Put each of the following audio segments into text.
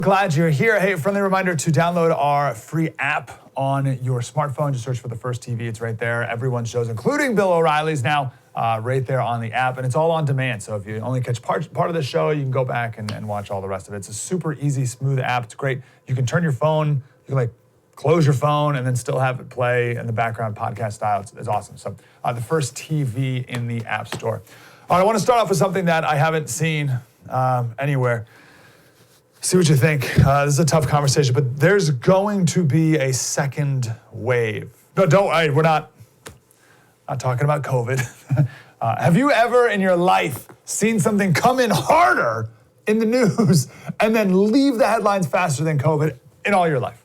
Glad you're here. Hey, friendly reminder to download our free app on your smartphone. Just search for The First TV. It's right there. Everyone's shows, including Bill O'Reilly's, now right there on the app. And it's all on demand. So if you only catch part of the show, you can go back and watch all the rest of it. It's a super easy, smooth app. It's great. You can turn your phone, you can close your phone and then still have it play in the background podcast style. It's awesome. So The First TV in the App Store. All right, I want to start off with something that I haven't seen anywhere. See what you think. This is a tough conversation, but there's going to be a second wave. No, we're not talking about COVID. Have you ever in your life seen something come in harder in the news and then leave the headlines faster than COVID in all your life?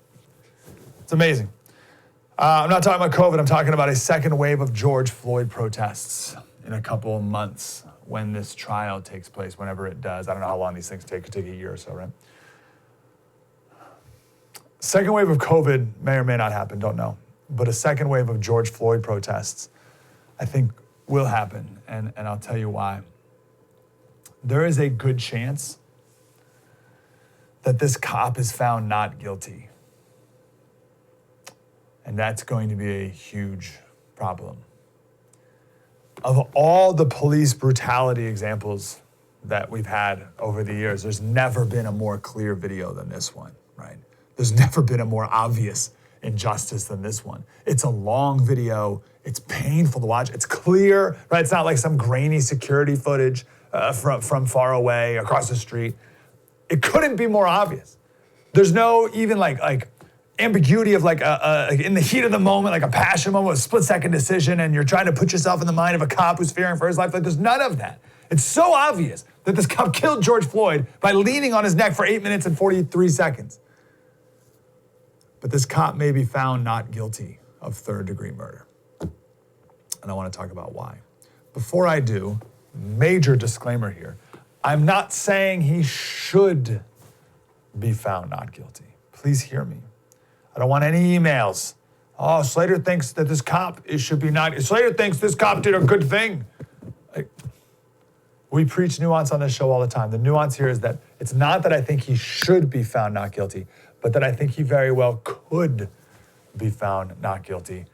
It's amazing. I'm not talking about COVID. I'm talking about a second wave of George Floyd protests in a couple of months when this trial takes place, whenever it does. I don't know how long these things take. It could take a year or so, right? Second wave of COVID may or may not happen, don't know. But a second wave of George Floyd protests, I think, will happen, and I'll tell you why. There is a good chance that this cop is found not guilty. And that's going to be a huge problem. Of all the police brutality examples that we've had over the years, there's never been a more clear video than this one, right? There's never been a more obvious injustice than this one. It's a long video. It's painful to watch. It's clear, right? It's not like some grainy security footage from far away across the street. It couldn't be more obvious. There's no even like ambiguity of in the heat of the moment, like a passion moment, a split-second decision, and you're trying to put yourself in the mind of a cop who's fearing for his life. Like, there's none of that. It's so obvious that this cop killed George Floyd by leaning on his neck for 8 minutes and 43 seconds. But this cop may be found not guilty of third-degree murder. And I want to talk about why. Before I do, major disclaimer here. I'm not saying he should be found not guilty. Please hear me. I don't want any emails. Oh, Slater thinks that this cop should be not. Slater thinks this cop did a good thing. We preach nuance on this show all the time. The nuance here is that it's not that I think he should be found not guilty, but that I think he very well could be found not guilty.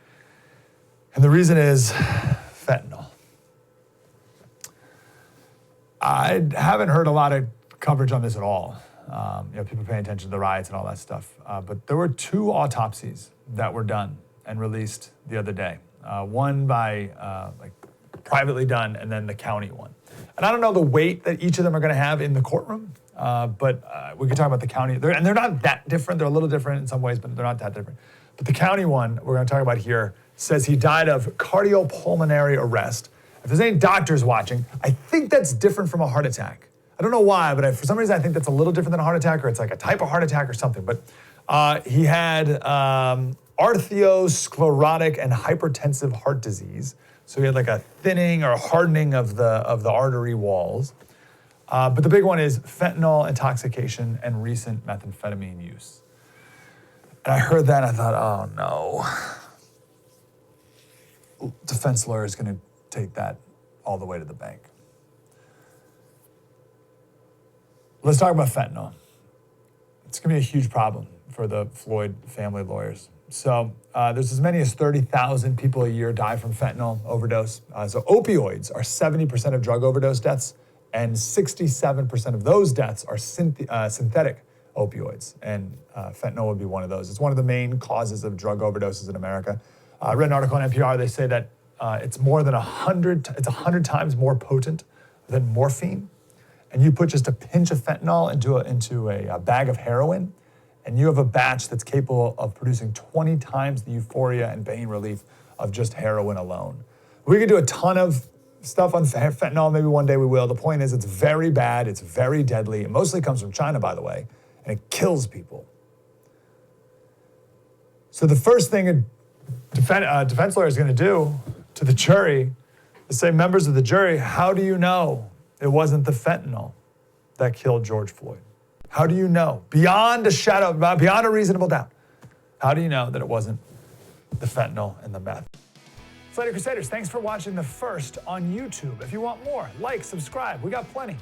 And the reason is fentanyl. I haven't heard a lot of coverage on this at all. People paying attention to the riots and all that stuff. But there were 2 autopsies that were done and released the other day. One by privately done, and then the county one. And I don't know the weight that each of them are going to have in the courtroom, but we can talk about the county. They're not that different. They're a little different in some ways, but they're not that different. But the county one we're going to talk about here says he died of cardiopulmonary arrest. If there's any doctors watching, I think that's different from a heart attack. I don't know why, but for some reason I think that's a little different than a heart attack, or it's like a type of heart attack or something. But he had arteriosclerotic and hypertensive heart disease. So he had like a thinning or hardening of the artery walls. But the big one is fentanyl intoxication and recent methamphetamine use. And I heard that and I thought, oh no. Defense lawyer is going to take that all the way to the bank. Let's talk about fentanyl. It's going to be a huge problem for the Floyd family lawyers. So there's as many as 30,000 people a year die from fentanyl overdose. So opioids are 70% of drug overdose deaths, and 67% of those deaths are synthetic opioids. And fentanyl would be one of those. It's one of the main causes of drug overdoses in America. I read an article on NPR. They say that it's more than 100 times more potent than morphine. And you put just a pinch of fentanyl into a bag of heroin, and you have a batch that's capable of producing 20 times the euphoria and pain relief of just heroin alone. We could do a ton of stuff on fentanyl. Maybe one day we will. The point is, it's very bad. It's very deadly. It mostly comes from China, by the way, and it kills people. So the first thing a defense lawyer is going to do to the jury is say, members of the jury, how do you know it wasn't the fentanyl that killed George Floyd? How do you know, beyond a reasonable doubt, how do you know that it wasn't the fentanyl and the meth? Slater Crusaders, thanks for watching The First on YouTube. If you want more, like, subscribe. We got plenty.